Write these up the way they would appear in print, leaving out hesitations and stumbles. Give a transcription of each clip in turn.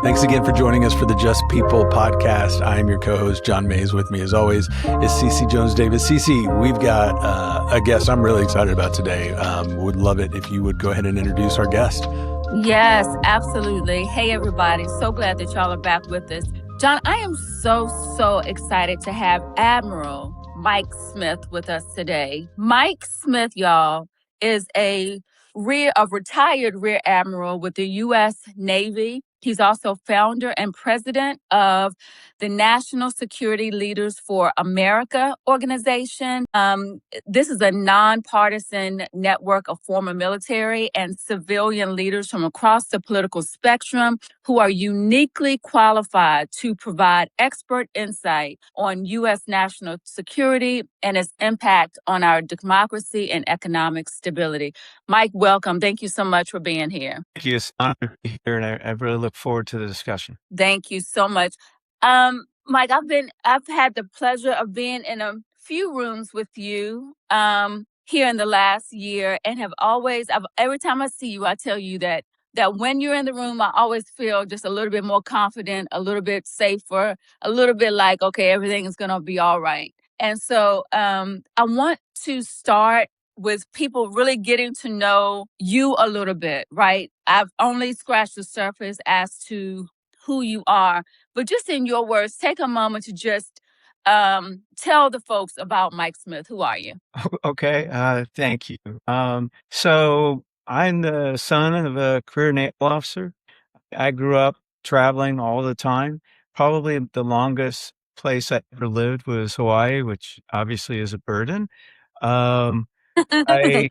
Thanks again for joining us for the Just People podcast. I am your co-host, John Mays. With me, as always, is Cece Jones-Davis. Cece, we've got a guest I'm really excited about today. Would love it if you would go ahead and introduce our guest. Yes, absolutely. Hey, everybody. So glad that y'all are back with us. John, I am so excited to have Admiral Mike Smith with us today. Mike Smith, y'all, is a retired Rear Admiral with the U.S. Navy. He's also founder and president of the National Security Leaders for America organization. This is a nonpartisan network of former military and civilian leaders from across the political spectrum who are uniquely qualified to provide expert insight on U.S. national security and its impact on our democracy and economic stability. Mike, welcome. Thank you so much for being here. Thank you. It's an honor to be here, and I really look forward to the discussion. Thank you so much. Mike, I've had the pleasure of being in a few rooms with you here in the last year, and every time I see you, I tell you that when you're in the room, I always feel just a little bit more confident, a little bit safer, a little bit like, okay, everything is going to be all right. And so I want to start with people really getting to know you a little bit, right? I've only scratched the surface as to who you are, but just in your words, take a moment to just tell the folks about Mike Smith. Who are you? Okay. Thank you. So I'm the son of a career naval officer. I grew up traveling all the time. Probably the longest place I ever lived was Hawaii, which obviously is a burden. Um, I,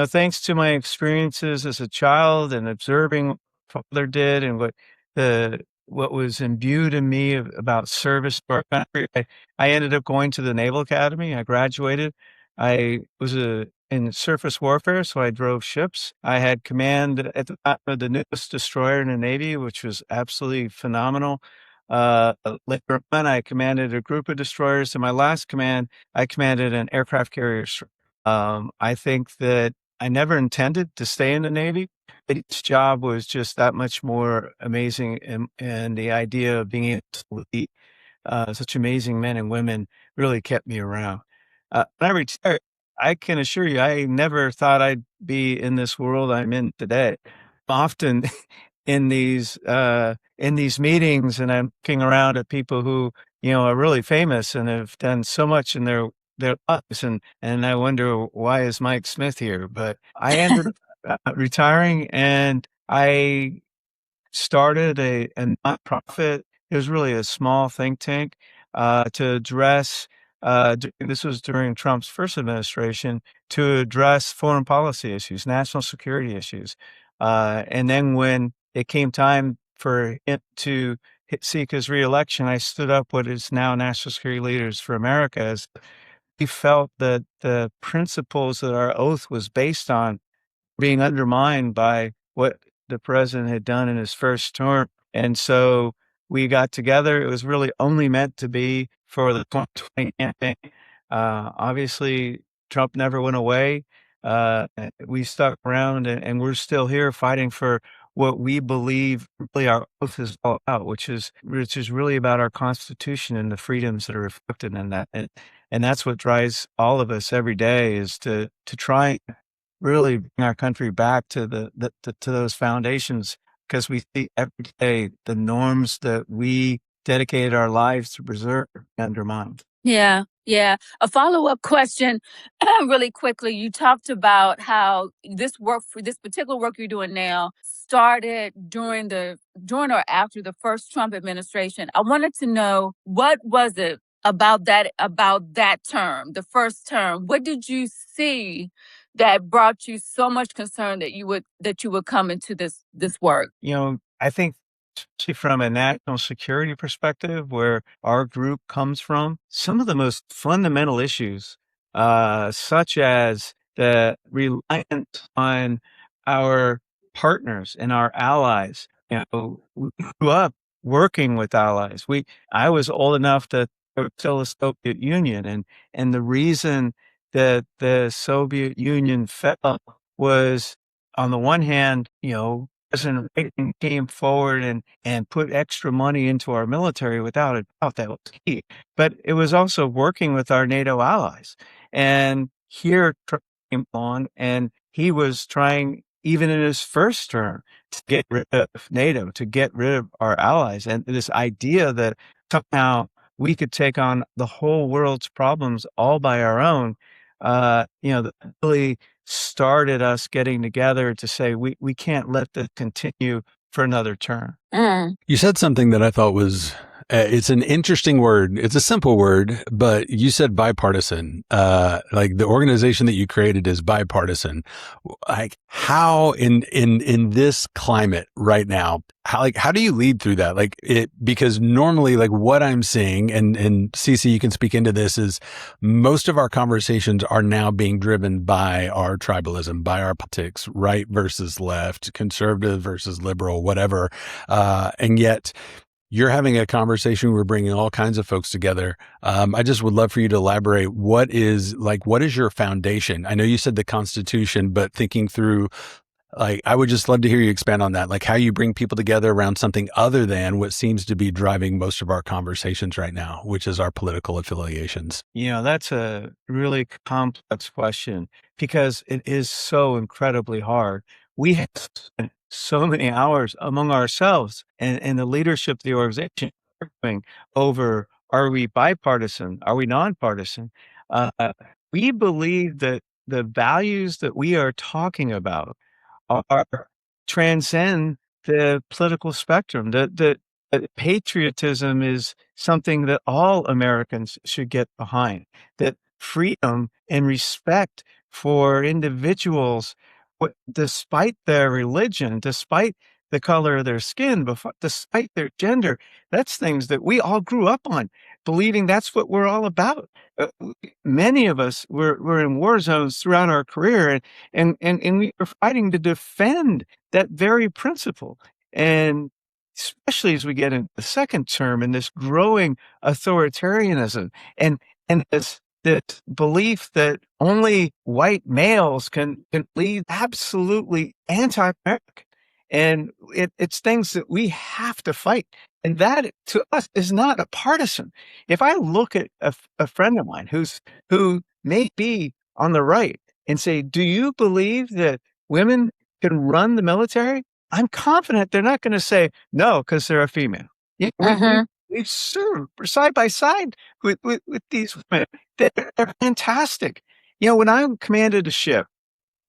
thanks to my experiences as a child and observing what my father did and what was imbued in me about service to our country, I ended up going to the Naval Academy. I graduated. I was in surface warfare, so I drove ships. I had command at the time of the newest destroyer in the Navy, which was absolutely phenomenal. Later on, I commanded a group of destroyers. In my last command, I commanded an aircraft carrier. I think that I never intended to stay in the Navy. Each job was just that much more amazing, and the idea of being able to lead such amazing men and women really kept me around. When I retired, I can assure you, I never thought I'd be in this world I'm in today. Often in these meetings, and I'm looking around at people who are really famous and have done so much in their lives, and I wonder, why is Mike Smith here? But I ended up retiring, and I started a nonprofit. It was really a small think tank to address. This was during Trump's first administration, to address foreign policy issues, national security issues, and then when it came time for him to seek his reelection, I stood up what is now National Security Leaders for America. As he felt that the principles that our oath was based on being undermined by what the president had done in his first term. And so we got together. It was really only meant to be for the 2020 campaign. Obviously, Trump never went away. We stuck around, and we're still here fighting for what we believe really our oath is all about, which is really about our Constitution and the freedoms that are reflected in that. And that's what drives all of us every day, is to try and really bring our country back to to those foundations, because we see every day the norms that we dedicated our lives to preserve undermined. Yeah. A follow-up question, really quickly. You talked about how this particular work you're doing now started during or after the first Trump administration. I wanted to know, what was it about that term, the first term? What did you see that brought you so much concern that you would come into this work? I think, especially from a national security perspective, where our group comes from, some of the most fundamental issues, such as the reliance on our partners and our allies. We grew up working with allies. I was old enough to still the Soviet Union, and the reason that the Soviet Union fell was, on the one hand, President Reagan came forward and put extra money into our military without a doubt. That was key. But it was also working with our NATO allies. And here Trump came on, and he was trying, even in his first term, to get rid of NATO, to get rid of our allies. And this idea that somehow we could take on the whole world's problems all by our own, that really started us getting together to say we can't let this continue for another term. You said something that I thought was it's an interesting word. It's a simple word, but you said bipartisan. Like the organization that you created is bipartisan. Like how in this climate right now, how do you lead through that? Because normally like what I'm seeing, and Cece, you can speak into this, is most of our conversations are now being driven by our tribalism, by our politics, right versus left, conservative versus liberal, whatever. And yet you're having a conversation. We're bringing all kinds of folks together. I just would love for you to elaborate. What is your foundation? I know you said the Constitution, but thinking through, I would just love to hear you expand on that, like how you bring people together around something other than what seems to be driving most of our conversations right now, which is our political affiliations. That's a really complex question because it is so incredibly hard. We have spent so many hours among ourselves and the leadership of the organization arguing over, are we bipartisan? Are we nonpartisan? We believe that the values that we are talking about are transcend the political spectrum. That patriotism is something that all Americans should get behind. That freedom and respect for individuals, despite their religion, despite the color of their skin, despite their gender, that's things that we all grew up on, believing that's what we're all about. Many of us were in war zones throughout our career, and we were fighting to defend that very principle. And especially as we get into the second term and this growing authoritarianism and this belief that only white males can lead, absolutely anti-American. And it's things that we have to fight. And that to us is not a partisan. If I look at a friend of mine who may be on the right and say, do you believe that women can run the military? I'm confident they're not going to say no because they're a female. We've served side by side with these women. They're fantastic. When I commanded a ship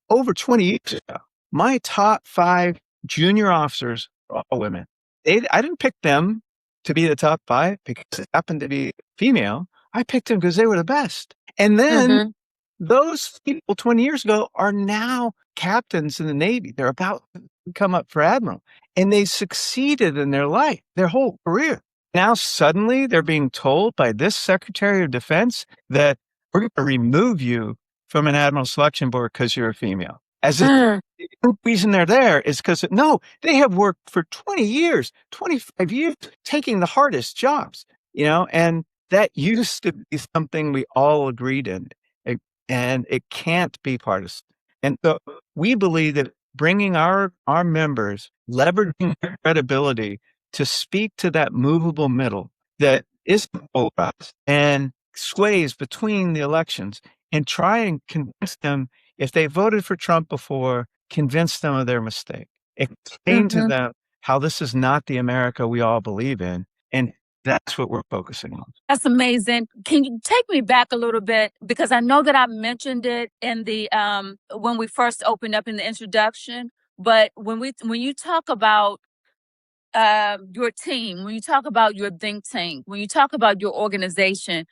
over 20 years ago, my top 5 junior officers were all women. I didn't pick them to be the top 5 because they happened to be female. I picked them because they were the best. And then those people 20 years ago are now captains in the Navy. They're about to come up for admiral, and they succeeded in their life, their whole career. Now suddenly they're being told by this Secretary of Defense that we're going to remove you from an admiral selection board because you're a female. As if the reason they're there is because, no, they have worked for 20 years, 25 years, taking the hardest jobs, and that used to be something we all agreed in, and it can't be partisan. And so we believe that bringing our members, leveraging their credibility to speak to that movable middle that is polarized and sways between the elections, and try and convince them, if they voted for Trump before, convince them of their mistake. Explain to them how this is not the America we all believe in. And that's what we're focusing on. That's amazing. Can you take me back a little bit? Because I know that I mentioned it in the when we first opened up in the introduction. But when you talk about your team, when you talk about your think tank, when you talk about your organization,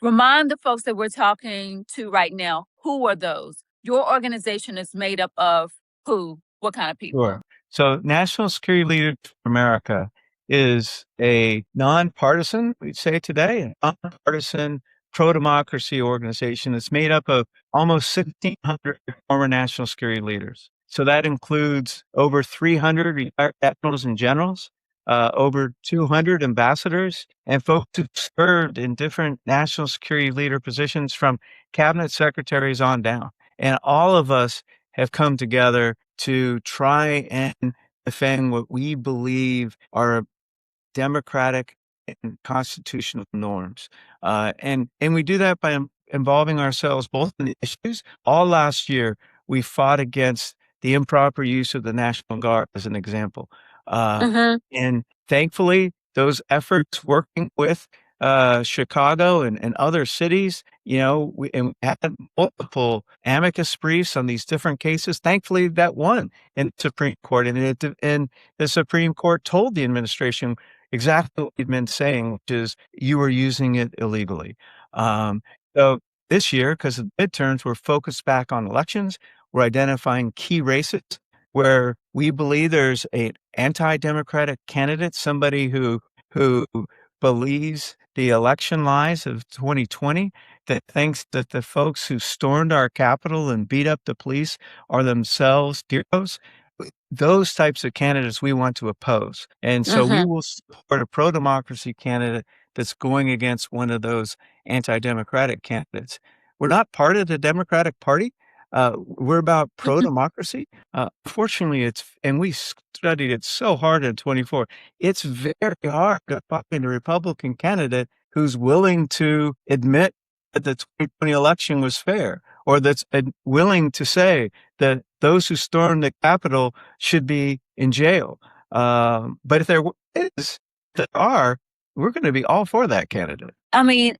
remind the folks that we're talking to right now, who are those? Your organization is made up of who? What kind of people? Sure. So National Security Leaders for America is a nonpartisan, we'd say today, a nonpartisan pro-democracy organization that's made up of almost 1,600 former national security leaders. So that includes over 300 retired admirals and generals, over 200 ambassadors, and folks who served in different national security leader positions from cabinet secretaries on down. And all of us have come together to try and defend what we believe are democratic and constitutional norms. And we do that by involving ourselves both in the issues. All last year, we fought against the improper use of the National Guard, as an example. And thankfully, those efforts working with Chicago and other cities, and we had multiple amicus briefs on these different cases. Thankfully, that won in the Supreme Court, and the Supreme Court told the administration exactly what you've been saying, which is you were using it illegally. So this year, because of the midterms, we're focused back on elections. We're identifying key races where we believe there's an anti-democratic candidate, somebody who believes the election lies of 2020, that thinks that the folks who stormed our Capitol and beat up the police are themselves heroes. Those types of candidates we want to oppose. And so we will support a pro-democracy candidate that's going against one of those anti-democratic candidates. We're not part of the Democratic Party. We're about pro-democracy. Fortunately, and we studied it so hard in 24, it's very hard to find a Republican candidate who's willing to admit that the 2020 election was fair, or that's willing to say that those who stormed the Capitol should be in jail. But if there are, we're going to be all for that candidate. I mean,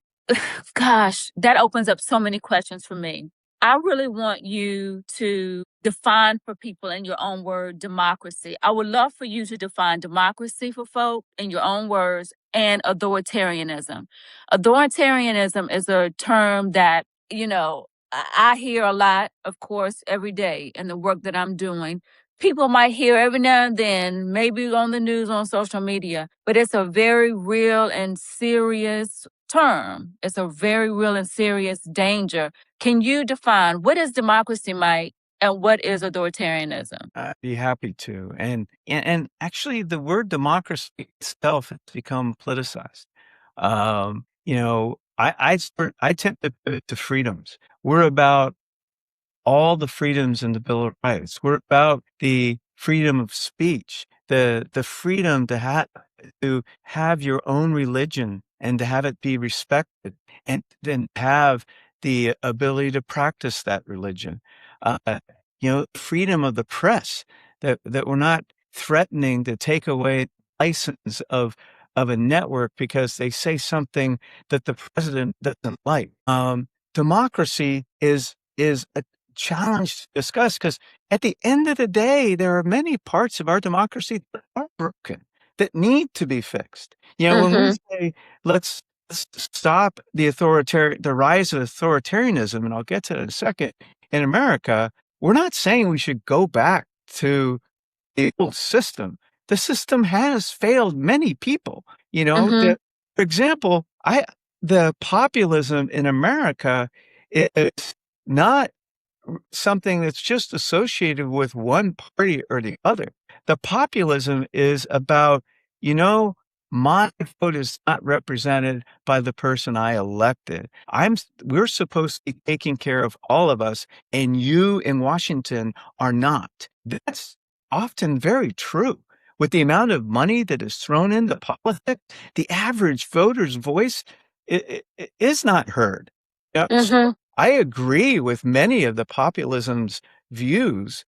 gosh, that opens up so many questions for me. I really want you to define for people in your own word democracy. I would love for you to define democracy for folk in your own words, and authoritarianism. Authoritarianism is a term that, I hear a lot, of course, every day in the work that I'm doing. People might hear every now and then, maybe on the news, on social media, but it's a very real and serious term. It's a very real and serious danger. Can you define what is democracy, Mike, and what is authoritarianism? I'd be happy to. And actually, the word democracy itself has become politicized. I tend to pivot to freedoms. We're about all the freedoms in the Bill of Rights. We're about the freedom of speech, the freedom to have your own religion and to have it be respected, and then have the ability to practice that religion. Freedom of the press, that we're not threatening to take away license of a network because they say something that the president doesn't like. Democracy is a challenge to discuss, because at the end of the day, there are many parts of our democracy that are broken, that need to be fixed. When we say let's stop the rise of authoritarianism, and I'll get to that in a second, in America, we're not saying we should go back to the old system. The system has failed many people. For example, the populism in America is not something that's just associated with one party or the other. The populism is about, my vote is not represented by the person I elected. We're supposed to be taking care of all of us, and you in Washington are not. That's often very true. With the amount of money that is thrown into politics, the average voter's voice is not heard. So I agree with many of the populism's views.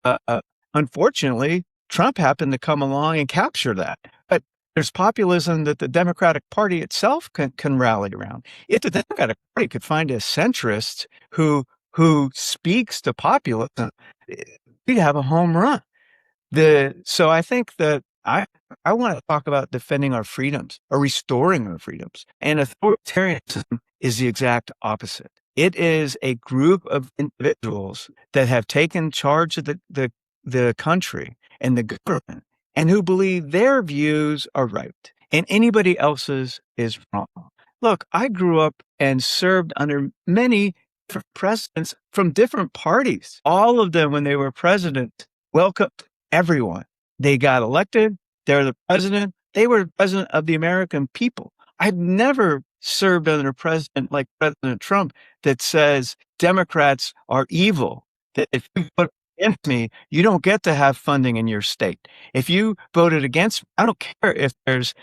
Unfortunately, Trump happened to come along and capture that. But there's populism that the Democratic Party itself can rally around. If the Democratic Party could find a centrist who speaks to populism, we'd have a home run. So I think that I want to talk about defending our freedoms or restoring our freedoms. And authoritarianism is the exact opposite. It is a group of individuals that have taken charge of the country and the government, and who believe their views are right and anybody else's is wrong. Look, I grew up and served under many presidents from different parties. All of them, when they were president, welcomed everyone. They got elected. They're the president. They were the president of the American people. I've never served under a president like President Trump that says Democrats are evil, that if you put against me, you don't get to have funding in your state. If you voted against me, I don't care if there's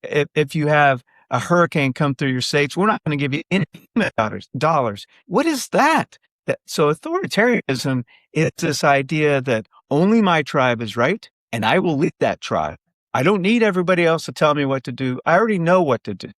if you have a hurricane come through your states, we're not going to give you any dollars. What is that? So authoritarianism is this idea that only my tribe is right, and I will lead that tribe. I don't need everybody else to tell me what to do. I already know what to do.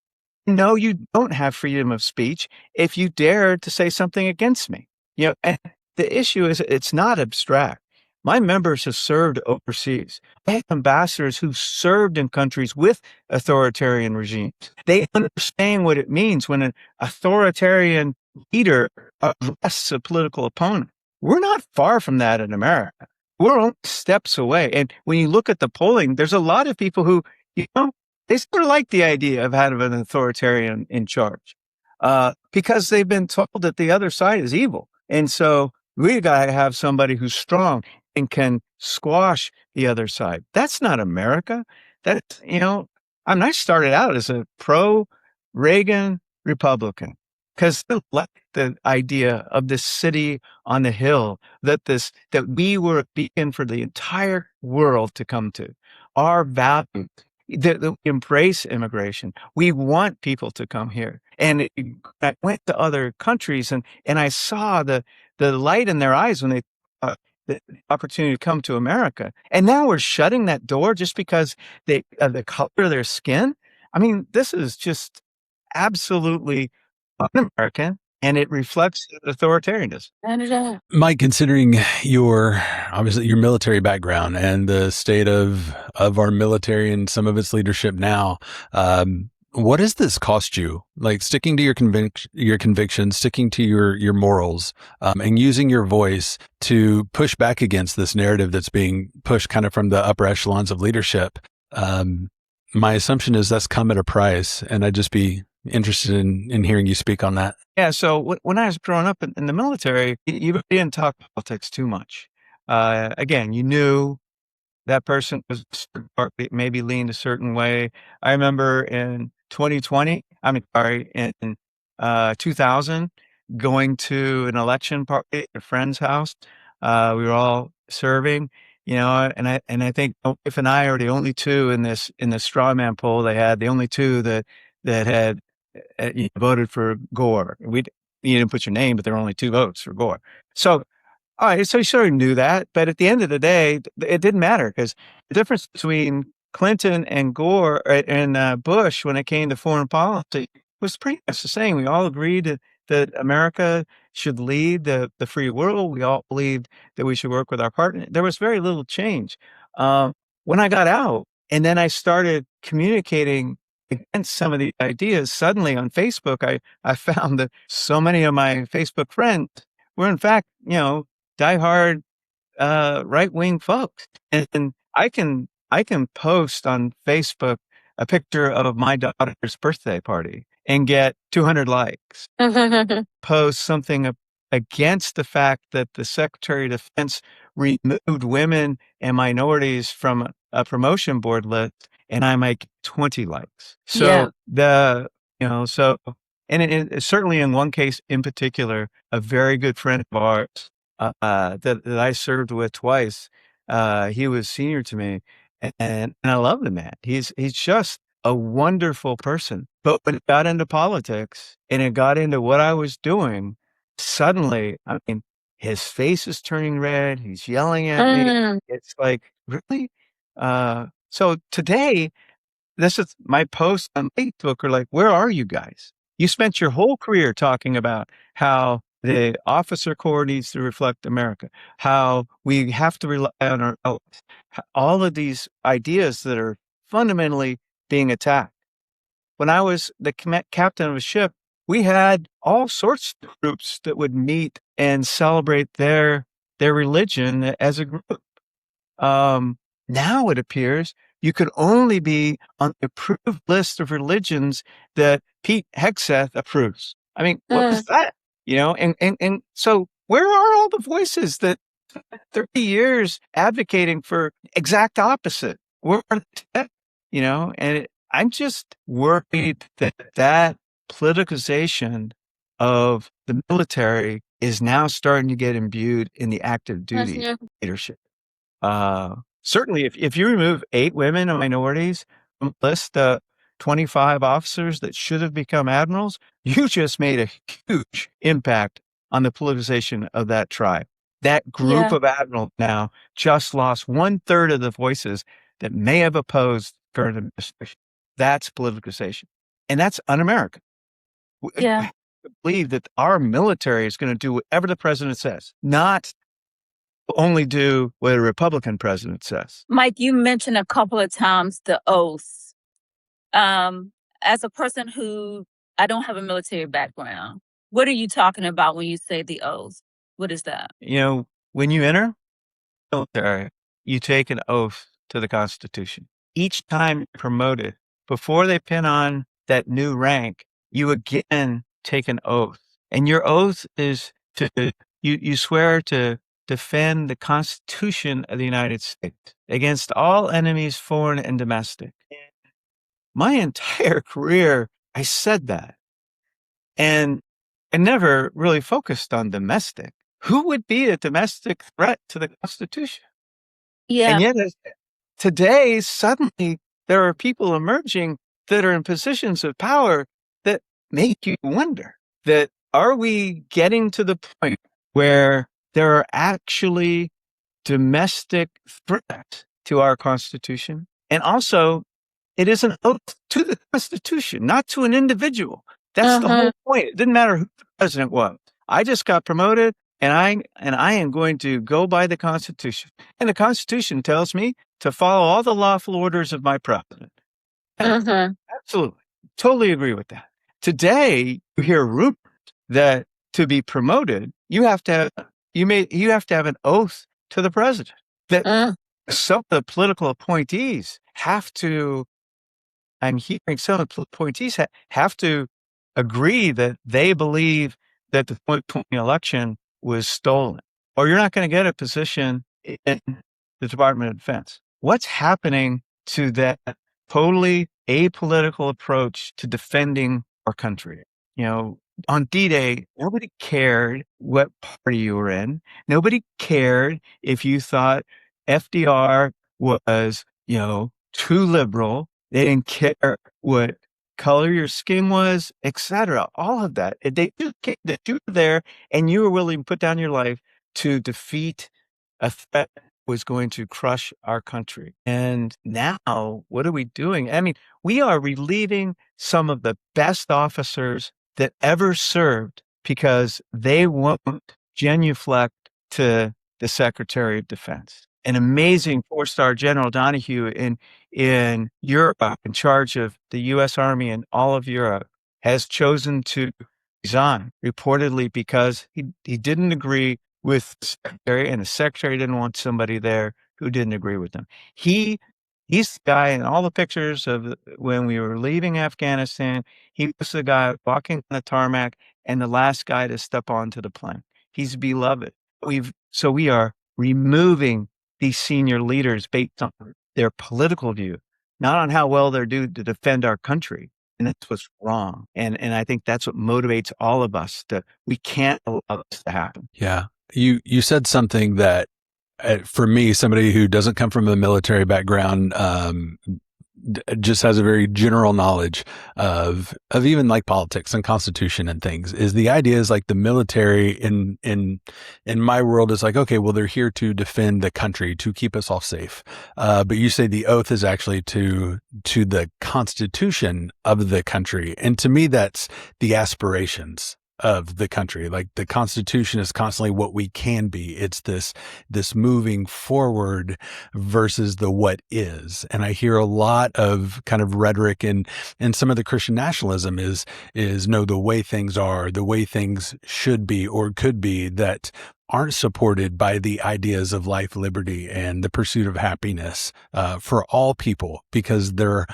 No, you don't have freedom of speech if you dare to say something against me. And the issue is it's not abstract. My members have served overseas. I have ambassadors who served in countries with authoritarian regimes. They understand what it means when an authoritarian leader arrests a political opponent. We're not far from that in America. We're only steps away. And when you look at the polling, there's a lot of people who, they sort of like the idea of having an authoritarian in charge because they've been told that the other side is evil. And so we got to have somebody who's strong and can squash the other side. That's not America. I started out as a pro-Reagan Republican because I like the idea of this city on the hill that we were a beacon for the entire world to come to. Our values. That we embrace immigration. We want people to come here. And I went to other countries and I saw the light in their eyes when they the opportunity to come to America. And now we're shutting that door just because the color of their skin. I mean, this is just absolutely un-American, and it reflects authoritarianism. Mike, considering obviously your military background and the state of our military and some of its leadership now, what does this cost you? Like sticking to your convictions, sticking to your morals, and using your voice to push back against this narrative that's being pushed kind of from the upper echelons of leadership. My assumption is that's come at a price, and I'd just be interested in hearing you speak on that. Yeah. So when I was growing up in the military, you didn't talk politics too much. Again, you knew that person was maybe leaned a certain way. I remember in 2000, going to an election party at a friend's house. We were all serving, and I think my wife and I are the only two in the straw man poll they had, the only two that had voted for Gore. You didn't put your name, but there were only 2 votes for Gore. So, all right, so you sort of knew that, but at the end of the day, it didn't matter because the difference between Clinton and Gore and Bush when it came to foreign policy was pretty much the same. We all agreed that America should lead the free world. We all believed that we should work with our partner. There was very little change. When I got out and then I started communicating against some of the ideas, suddenly on Facebook, I found that so many of my Facebook friends were in fact, diehard right-wing folks. And I can post on Facebook a picture of my daughter's birthday party and get 200 likes. Post something against the fact that the Secretary of Defense removed women and minorities from a promotion board list, and I make 20 likes. So and certainly in one case in particular, a very good friend of ours that I served with twice, he was senior to me, and I love the man. He's just a wonderful person. But when it got into politics and it got into what I was doing, suddenly, I mean, his face is turning red. He's yelling at me. It's like, really? So today, this is my posts on Facebook are like, where are you guys? You spent your whole career talking about how the officer corps needs to reflect America, how we have to rely on our allies, all of these ideas that are fundamentally being attacked. When I was the captain of a ship, we had all sorts of groups that would meet and celebrate their religion as a group. Now it appears you could only be on the approved list of religions that Pete Hegseth approves. I mean, what was that? And so where are all the voices that 30 years advocating for exact opposite? Where are they? And I'm just worried that politicization of the military is now starting to get imbued in the active duty leadership. Certainly, if you remove 8 women and minorities from the list of 25 officers that should have become admirals, you just made a huge impact on the politicization of that tribe. That group of admirals now just lost 1/3 of the voices that may have opposed current administration. That's politicization. And that's un-American. Yeah. I believe that our military is going to do whatever the president says, not only do what a Republican president says. Mike, you mentioned a couple of times the oaths. As a person who, I don't have a military background, what are you talking about when you say the oath? What is that? When you enter the military, you take an oath to the Constitution. Each time you're promoted, before they pin on that new rank, you again take an oath. And your oath is you swear to defend the Constitution of the United States against all enemies, foreign and domestic. My entire career, I said that. And I never really focused on domestic. Who would be a domestic threat to the Constitution? Yeah. And yet today, suddenly, there are people emerging that are in positions of power that make you wonder that are we getting to the point where there are actually domestic threats to our Constitution? And also, it is an oath to the Constitution, not to an individual. That's the whole point. It didn't matter who the president was. I just got promoted, and I am going to go by the Constitution. And the Constitution tells me to follow all the lawful orders of my president. Absolutely. Totally agree with that. Today, you hear rumors that to be promoted, you have to have an oath to the president. That some of the political appointees have to, I'm hearing some of the appointees have to agree that they believe that the 2020 election was stolen, or you're not going to get a position in the Department of Defense. What's happening to that totally apolitical approach to defending our country? On D-Day, nobody cared what party you were in. Nobody cared if you thought FDR was, too liberal. They didn't care what color your skin was, etc. All of that. They that you were there and you were willing to put down your life to defeat a threat that was going to crush our country. And now, what are we doing? I mean, we are relieving some of the best officers that ever served because they won't genuflect to the Secretary of Defense. An amazing 4-star General Donahue in Europe, in charge of the U.S. Army in all of Europe, has chosen to resign, reportedly because he didn't agree with the Secretary, and the Secretary didn't want somebody there who didn't agree with him. He's the guy in all the pictures of when we were leaving Afghanistan. He was the guy walking on the tarmac and the last guy to step onto the plane. He's beloved. So we are removing these senior leaders based on their political view, not on how well they're doing to defend our country. And that's what's wrong. And I think that's what motivates all of us. We can't allow this to happen. Yeah. You said something that, for me, somebody who doesn't come from a military background, just has a very general knowledge of even like politics and constitution and things, is the idea is like the military in my world is like, okay, well, they're here to defend the country, to keep us all safe. But you say the oath is actually to the Constitution of the country. And to me, that's the aspirations of the country. Like the Constitution is constantly what we can be. It's this moving forward versus the what is. And I hear a lot of kind of rhetoric and some of the Christian nationalism is no, the way things are, the way things should be or could be, that aren't supported by the ideas of life, liberty, and the pursuit of happiness for all people, because the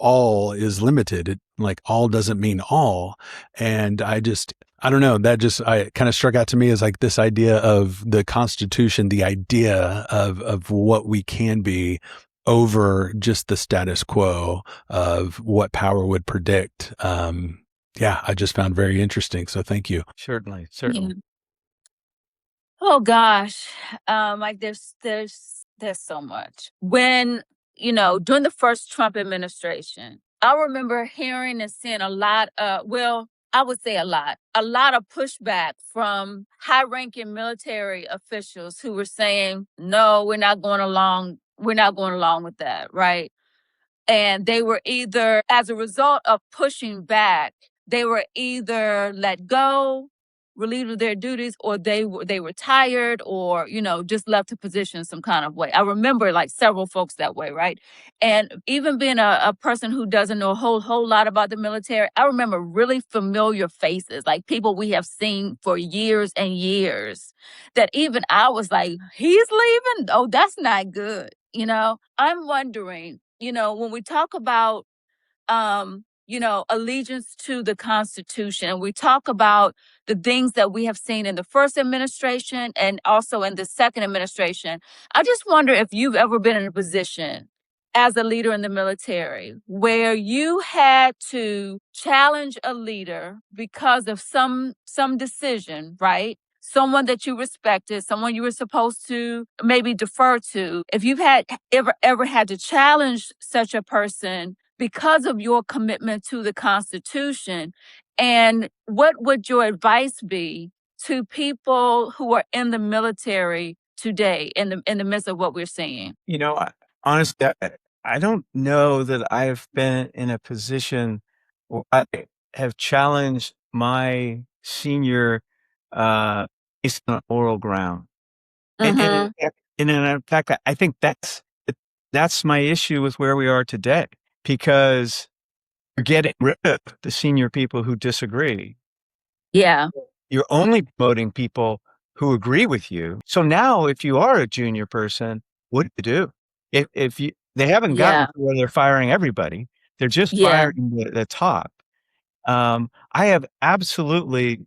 all is limited. Like all doesn't mean all. And I don't know, I kind of struck out to me as like this idea of the Constitution, the idea of what we can be over just the status quo of what power would predict. I just found very interesting. So thank you. Certainly. Yeah. Oh gosh, like there's so much. When during the first Trump administration, I remember hearing and seeing a lot of, well, I would say a lot of pushback from high-ranking military officials who were saying, "No, we're not going along with that," right? And they were either, as a result of pushing back, they were either let go, relieved of their duties, or they retired, or just left the position some kind of way. I remember like several folks that way, right? And even being a person who doesn't know a whole lot about the military, I remember really familiar faces, like people we have seen for years and years, that even I was like, he's leaving? Oh, that's not good. I'm wondering, when we talk about, allegiance to the Constitution, and we talk about the things that we have seen in the first administration and also in the second administration, I just wonder if you've ever been in a position as a leader in the military where you had to challenge a leader because of some decision, right? Someone that you respected, someone you were supposed to maybe defer to. If you've ever had to challenge such a person because of your commitment to the Constitution, and what would your advice be to people who are in the military today, in the midst of what we're seeing? Honestly, I don't know that I've been in a position where I have challenged my senior based on oral ground. And, and, Mm-hmm. in and in fact, I think that's my issue with where we are today, because you're getting rid of the senior people who disagree. Yeah. You're only promoting people who agree with you. So now, if you are a junior person, what do you do? If they haven't gotten Yeah. to where they're firing everybody, they're just Yeah. firing the top. I have absolutely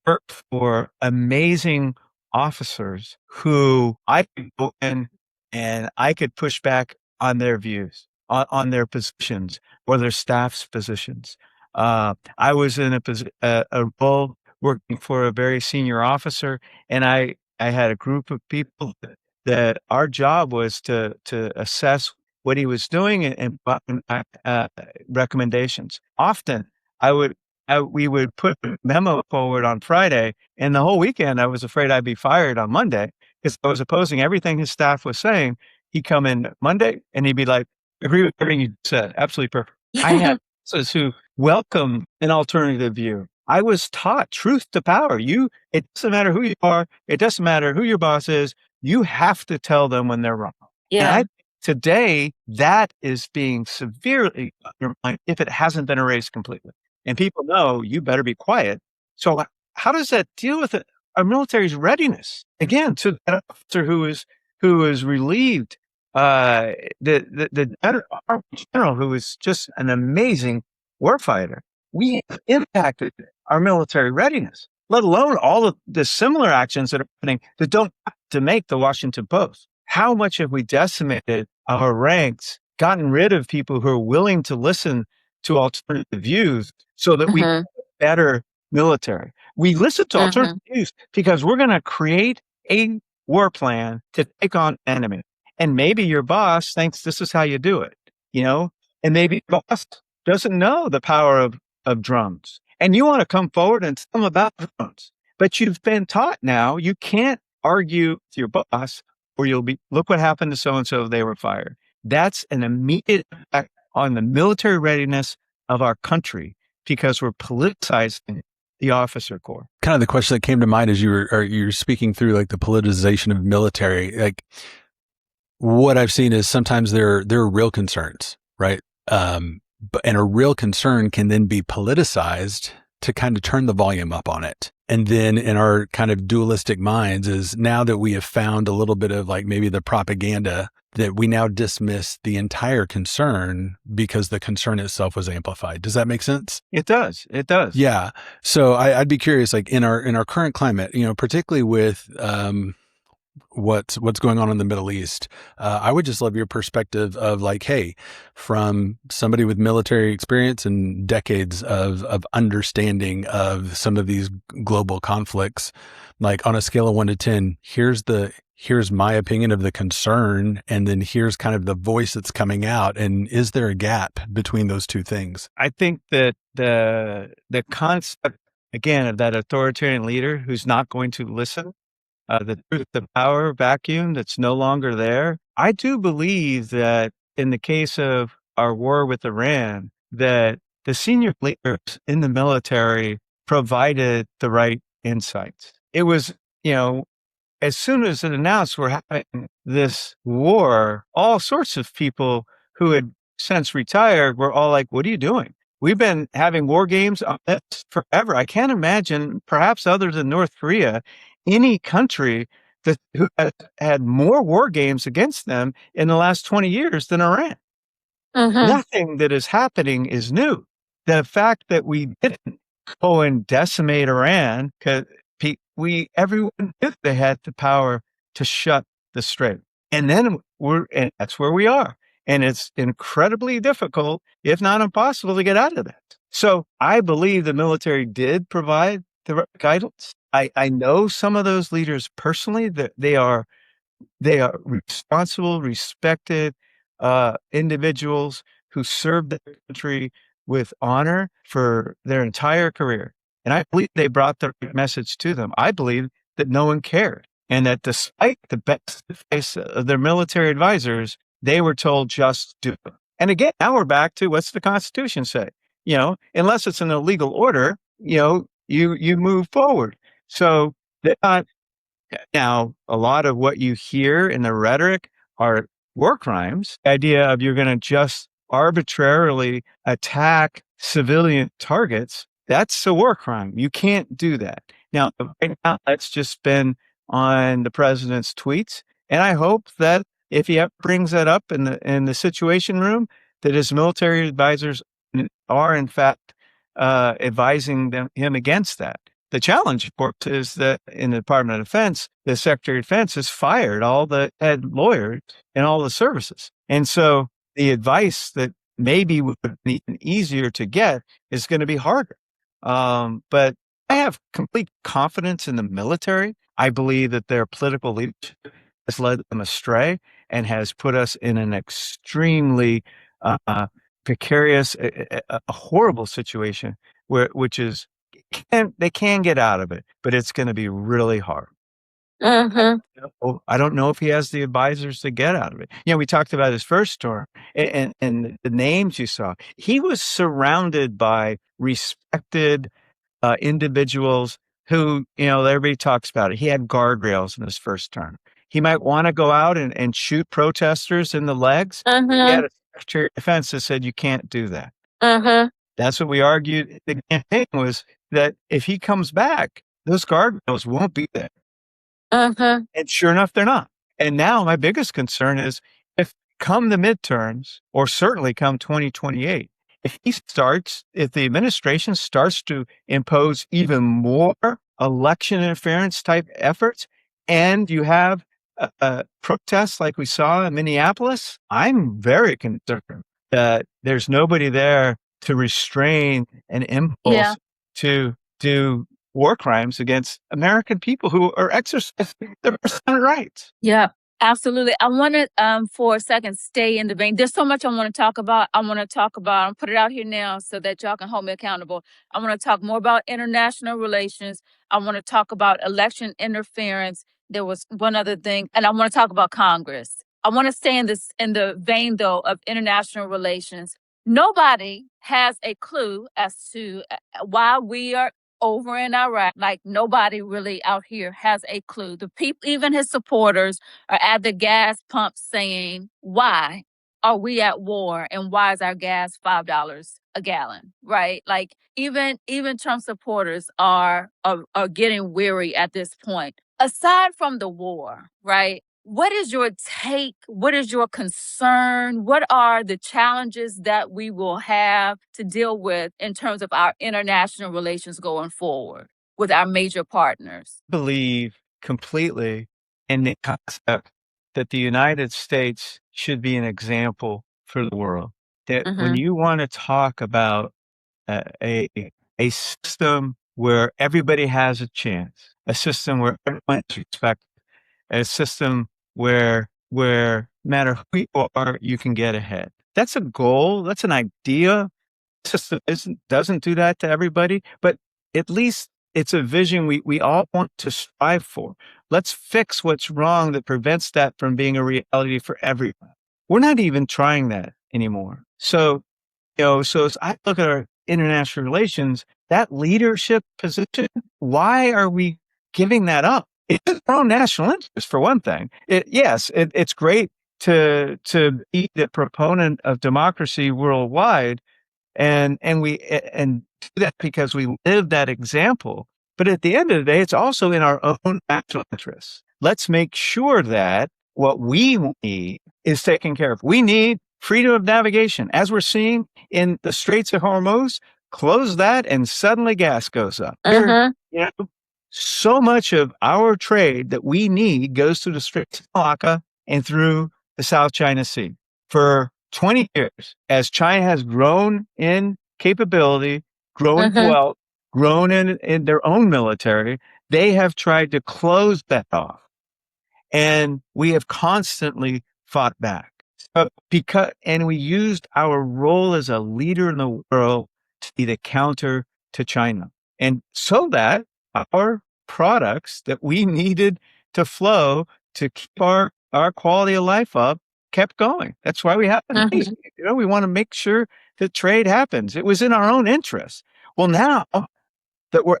worked for amazing officers who I could go in and I could push back on their views, on their positions or their staff's positions. I was in a role working for a very senior officer, and I had a group of people that our job was to assess what he was doing and recommendations. Often we would put a memo forward on Friday, and the whole weekend I was afraid I'd be fired on Monday because I was opposing everything his staff was saying. He'd come in Monday and he'd be like, "Agree with everything you said. Absolutely perfect." I had bosses who welcome an alternative view. I was taught truth to power. It doesn't matter who you are. It doesn't matter who your boss is. You have to tell them when they're wrong. And Yeah. today that is being severely undermined if it hasn't been erased completely. And people know you better be quiet. So how does that deal with it? Our military's readiness? Again, to that officer who is relieved, our general who is just an amazing warfighter. We have impacted our military readiness, let alone all of the similar actions that are happening that don't have to make the Washington Post. How much have we decimated our ranks, gotten rid of people who are willing to listen to alternative views so that we have Mm-hmm. a better military? We listen to Mm-hmm. alternative views because we're going to create a war plan to take on enemy. And maybe your boss thinks this is how you do it, and maybe your boss doesn't know the power of drones. And you want to come forward and tell them about drones. But you've been taught now you can't argue with your boss or look what happened to so-and-so, they were fired. That's an immediate effect on the military readiness of our country because we're politicizing the officer corps. Kind of the question that came to mind as you're speaking through like the politicization of military, like what I've seen is sometimes there are real concerns, right? And a real concern can then be politicized to kind of turn the volume up on it. And then in our kind of dualistic minds is now that we have found a little bit of like maybe the propaganda, that we now dismiss the entire concern because the concern itself was amplified. Does that make sense? It does. It does. Yeah. So I'd be curious, like in our current climate, particularly with what's going on in the Middle East. I would just love your perspective of like, hey, from somebody with military experience and decades of understanding of some of these global conflicts, like on a scale of 1 to 10, here's my opinion of the concern, and then here's kind of the voice that's coming out. And is there a gap between those two things? I think that the concept, again, of that authoritarian leader who's not going to listen, the truth, the power vacuum that's no longer there. I do believe that in the case of our war with Iran, that the senior leaders in the military provided the right insights. It was, as soon as it announced we're having this war, all sorts of people who had since retired were all like, what are you doing? We've been having war games on this forever. I can't imagine, perhaps other than North Korea, any country who has had more war games against them in the last 20 years than Iran. Nothing that is happening is new. The fact that we didn't go and decimate Iran, because everyone knew they had the power to shut the strait. And then and that's where we are. And it's incredibly difficult, if not impossible, to get out of that. So I believe the military did provide the right guidance. I know some of those leaders personally, that they are responsible, respected individuals who served their country with honor for their entire career. And I believe they brought the right message to them. I believe that no one cared. And that despite the best advice of their military advisors, they were told just do it. And again, now we're back to what's the Constitution say? Unless it's an illegal order, you move forward. So they're not. Now, a lot of what you hear in the rhetoric are war crimes. The idea of you're going to just arbitrarily attack civilian targets, that's a war crime. You can't do that. Now, right now, that's just been on the president's tweets. And I hope that if he brings that up in the Situation Room, that his military advisors are, in fact, advising him against that. The challenge, of course, is that in the Department of Defense, the Secretary of Defense has fired all the head lawyers in all the services. And so the advice that maybe would be easier to get is going to be harder. But I have complete confidence in the military. I believe that their political leadership has led them astray and has put us in an extremely precarious, a horrible situation which is, they can get out of it, but it's going to be really hard. I don't know if he has the advisors to get out of it. We talked about his first term and the names you saw. He was surrounded by respected individuals who, everybody talks about it. He had guardrails in his first term. He might want to go out and shoot protesters in the legs. He had a Secretary of Defense that said, you can't do that. That's what we argued. The campaign was that if he comes back, those guardrails won't be there. And sure enough, they're not. And now my biggest concern is if come the midterms, or certainly come 2028, if the administration starts to impose even more election interference type efforts, and you have protests like we saw in Minneapolis, I'm very concerned that there's nobody there to restrain an impulse to do war crimes against American people who are exercising their personal rights. Yeah, absolutely. I want to, for a second, stay in the vein. There's so much I want to talk about. I'll put it out here now so that y'all can hold me accountable. I want to talk more about international relations. I want to talk about election interference. There was one other thing, and I want to talk about Congress. I want to stay in the vein, though, of international relations. Nobody has a clue as to why we are over in Iraq. Like, nobody really out here has a clue. The people, even his supporters, are at the gas pump saying, why are we at war, and why is our gas $5 a gallon, right? Like, even Trump supporters are getting weary at this point. Aside from the war, right? What is your take? What is your concern? What are the challenges that we will have to deal with in terms of our international relations going forward with our major partners? I believe completely in the concept that the United States should be an example for the world. That when you want to talk about a a system where everybody has a chance, a system where everyone is respected, a system where no matter who you are, you can get ahead. That's a goal. That's an idea. System doesn't do that to everybody, but at least it's a vision we all want to strive for. Let's fix what's wrong that prevents that from being a reality for everyone. We're not even trying that anymore. So, so as I look at our international relations, that leadership position, why are we giving that up? It's our own national interest, for one thing. It's great to be the proponent of democracy worldwide, and do that because we live that example. But at the end of the day, it's also in our own national interests. Let's make sure that what we need is taken care of. We need freedom of navigation. As we're seeing in the Straits of Hormuz, close that and suddenly gas goes up. So much of our trade that we need goes through the Straits of Malacca and through the South China Sea. For 20 years, as China has grown in capability, grown in wealth, grown in their own military, they have tried to close that off. And we have constantly fought back. And we used our role as a leader in the world to be the counter to China. And so that our products that we needed to flow to keep our quality of life up kept going. That's why we have we want to make sure that trade happens. It was in our own interest. Well, now that we're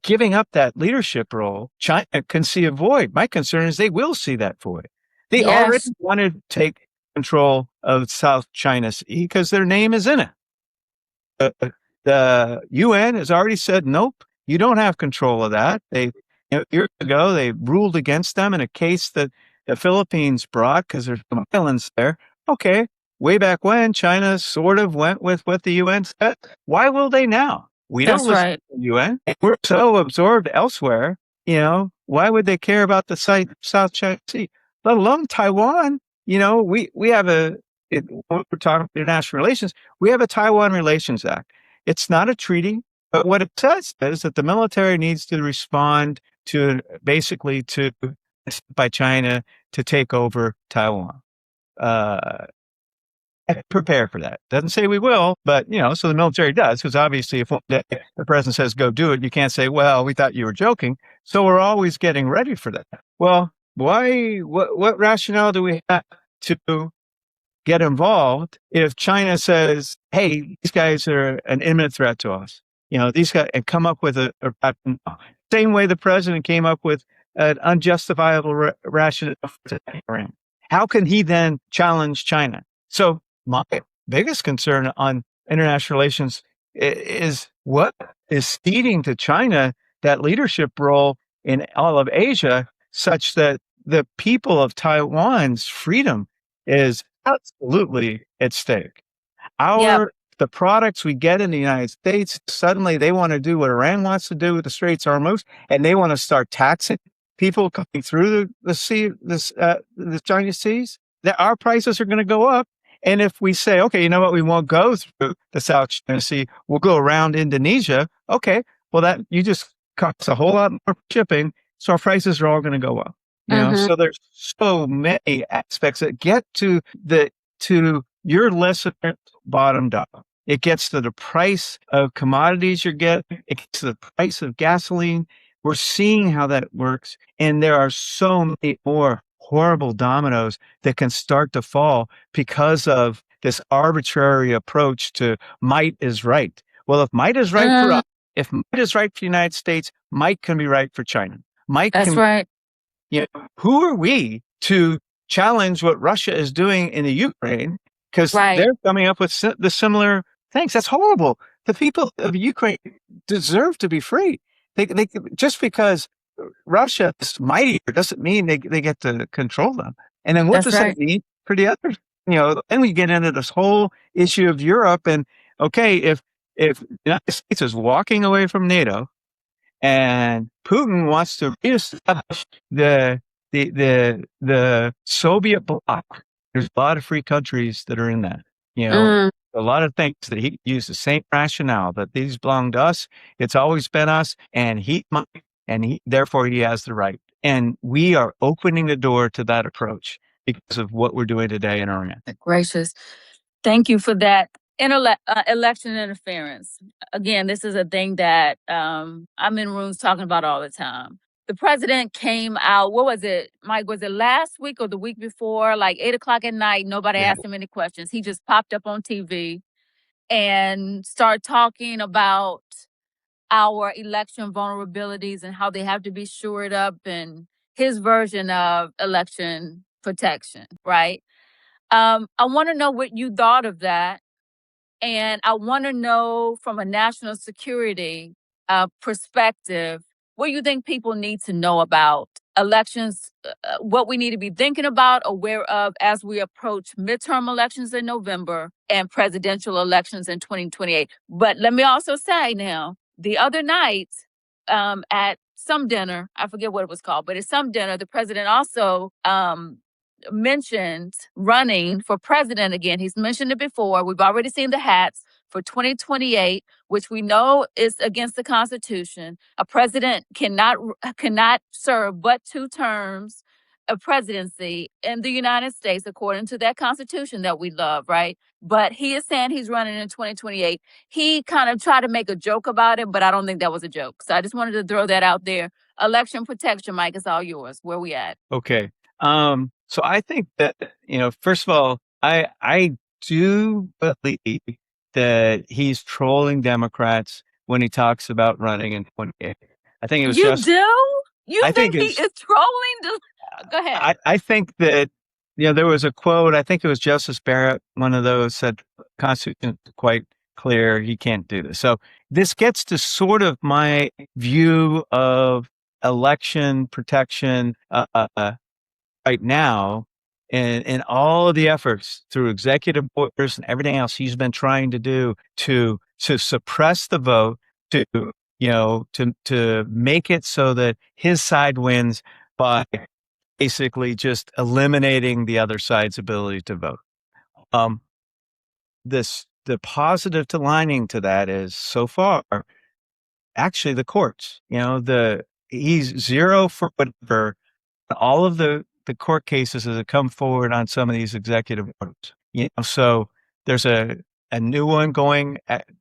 giving up that leadership role, China can see a void. My concern is they will see that void. They already wanted to take control of South China Sea because their name is in it. The UN has already said, nope, you don't have control of that. Years ago, they ruled against them in a case that the Philippines brought because there's some islands there. Okay, way back when, China sort of went with what the UN said. Why will they now? We don't listen to the UN. We're so absorbed elsewhere. Why would they care about the South China Sea, let alone Taiwan? We have when we're talking international relations, we have a Taiwan Relations Act. It's not a treaty, but what it says is that the military needs to respond to by China to take over Taiwan. Prepare for that. Doesn't say we will, but so the military does, because obviously if the president says go do it, you can't say, well, we thought you were joking. So we're always getting ready for that. Well, why? What rationale do we have to get involved if China says, hey, these guys are an imminent threat to us? These guys, and come up with a same way the president came up with an unjustifiable rationale. How can he then challenge China? So my biggest concern on international relations is what is ceding to China that leadership role in all of Asia, such that the people of Taiwan's freedom is absolutely at stake. The products we get in the United States, suddenly they want to do what Iran wants to do with the Straits of Hormuz, and they want to start taxing people coming through the Chinese seas. That our prices are going to go up. And if we say, okay, you know what, we won't go through the South China Sea, we'll go around Indonesia. Okay, well, that you just cost a whole lot more shipping, so our prices are all going to go up. So there's so many aspects that get to your listener bottomed up. It gets to the price of commodities you're getting. It gets to the price of gasoline. We're seeing how that works, and there are so many more horrible dominoes that can start to fall because of this arbitrary approach to might is right. Well, if might is right for us, if might is right for the United States, might can be right for China. That's right. Who are we to challenge what Russia is doing in the Ukraine? Because they're coming up with the similar things. That's horrible. The people of Ukraine deserve to be free. They just because Russia is mightier doesn't mean they get to control them. And then what does that mean for the others? Then we get into this whole issue of Europe. And okay, if the United States is walking away from NATO and Putin wants to reestablish the the Soviet bloc. There's a lot of free countries that are in that. A lot of things that he used the same rationale that these belong to us. It's always been us, and therefore he has the right. And we are opening the door to that approach because of what we're doing today in Iran. Gracious. Thank you for that. Election interference. Again, this is a thing that I'm in rooms talking about all the time. The president came out, what was it, Mike? Was it last week or the week before? Like 8:00 at night, nobody asked him any questions. He just popped up on TV and started talking about our election vulnerabilities and how they have to be shored up and his version of election protection, right? I want to know what you thought of that. And I want to know from a national security perspective, what you think people need to know about elections, what we need to be thinking about, aware of as we approach midterm elections in November and presidential elections in 2028. But let me also say now, the other night at some dinner, I forget what it was called, but at some dinner, the president also mentioned running for president again. He's mentioned it before. We've already seen the hats for 2028, which we know is against the Constitution. A president cannot serve but 2 terms of presidency in the United States, according to that Constitution that we love, right? But he is saying he's running in 2028. He kind of tried to make a joke about it, but I don't think that was a joke. So I just wanted to throw that out there. Election protection, Mike, is all yours. Where we at? Okay. So I think that, first of all, I do believe that he's trolling Democrats when he talks about running in 28. I think it was You think he is trolling? Go ahead. I think that, there was a quote, I think it was Justice Barrett, one of those said, Constitution is quite clear, he can't do this. So this gets to sort of my view of election protection, right now, and all of the efforts through executive orders and everything else he's been trying to do to suppress the vote, to make it so that his side wins by basically just eliminating the other side's ability to vote. The positive to lining to that is so far, actually the courts. He's 0 for whatever. All of the court cases that have come forward on some of these executive orders. So there's a new one going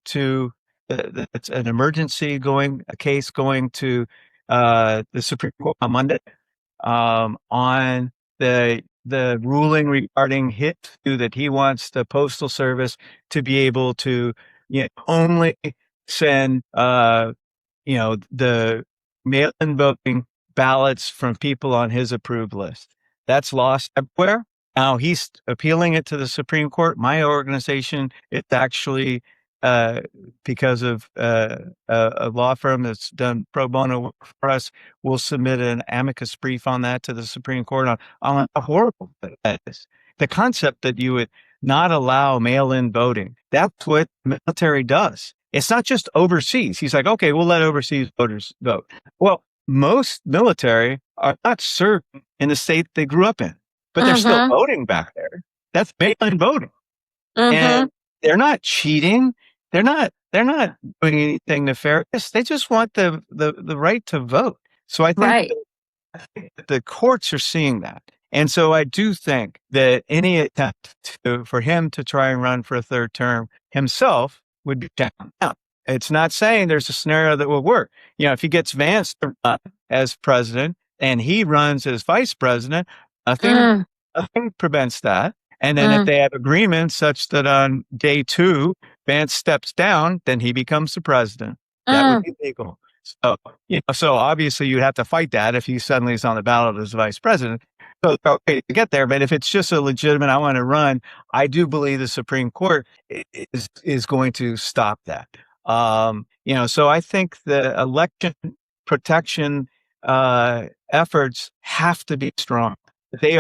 to it's an emergency a case going to the Supreme Court on Monday on the ruling regarding that he wants the Postal Service to be able to only send the mail-in voting ballots from people on his approved list. That's lost everywhere. Now he's appealing it to the Supreme Court. My organization, it's actually because of a law firm that's done pro bono for us, will submit an amicus brief on that to the Supreme Court on how horrible that is. The concept that you would not allow mail-in voting, that's what military does. It's not just overseas. He's like, okay, we'll let overseas voters vote. Well, most military are not serving in the state they grew up in, but they're still voting back there. That's mail-in voting. And they're not cheating. They're not doing anything nefarious. They just want the right to vote. So I think the courts are seeing that. And so I do think that any attempt for him to try and run for a 3rd term himself would be down. Now, it's not saying there's a scenario that will work. If he gets Vance to run as president and he runs as vice president, nothing prevents that. And then if they have agreement such that on day 2, Vance steps down, then he becomes the president. That would be legal. So obviously you'd have to fight that if he suddenly is on the ballot as vice president. So okay to get there, but if it's just a legitimate, I want to run, I do believe the Supreme Court is going to stop that. So I think the election protection efforts have to be strong. They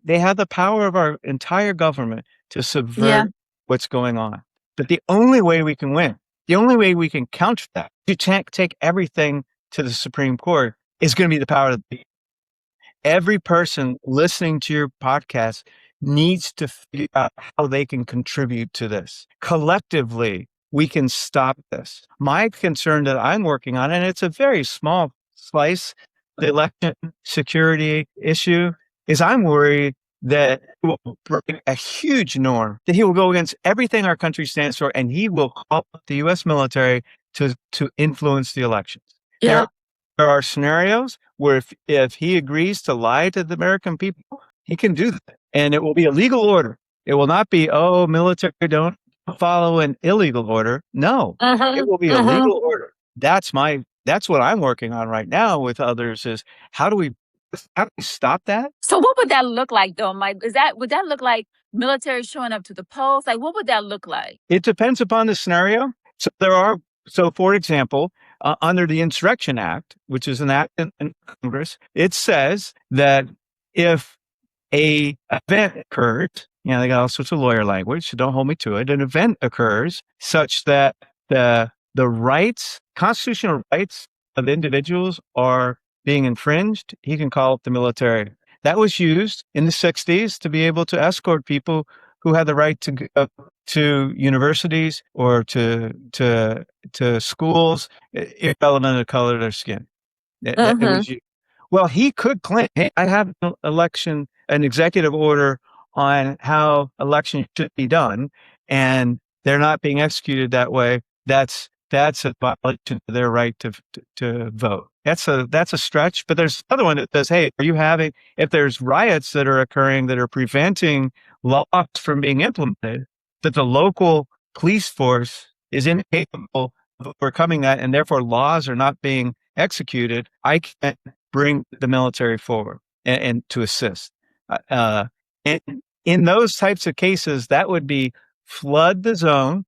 have the power of our entire government to subvert what's going on. But the only way we can win, the only way we can counter that, to take everything to the Supreme Court, is going to be the power of the people. every person listening to your podcast needs to figure out how they can contribute to this. Collectively, we can stop this. My concern that I'm working on, and it's a very small slice, the election security issue, is I'm worried that he will break a huge norm, that he will go against everything our country stands for, and he will call up the U.S. military to influence the elections. Yeah. There are scenarios where if he agrees to lie to the American people, he can do that. And it will be a legal order. It will not be, oh, military don't follow an illegal order. No, it will be a legal order. That's what I'm working on right now with others is how do we stop that? So what would that look like though, Mike? Would that look like military showing up to the polls? Like, what would that look like? It depends upon the scenario. So for example, under the Insurrection Act, which is an act in Congress, it says that if a event occurs, they got all sorts of lawyer language, so don't hold me to it. An event occurs such that the constitutional rights of individuals are being infringed, he can call up the military. That was used in the 60s to be able to escort people who had the right to go to universities or to schools, irrelevant of the color of their skin. It was used. Well, he could claim, hey, I have an executive order on how elections should be done, and they're not being executed that way. That's a violation of their right to vote. That's a stretch, but there's another one that says, hey, if there's riots that are occurring that are preventing laws from being implemented, that the local police force is incapable of overcoming that, and therefore laws are not being executed, I can't bring the military forward and to assist. And in those types of cases, that would be flood the zone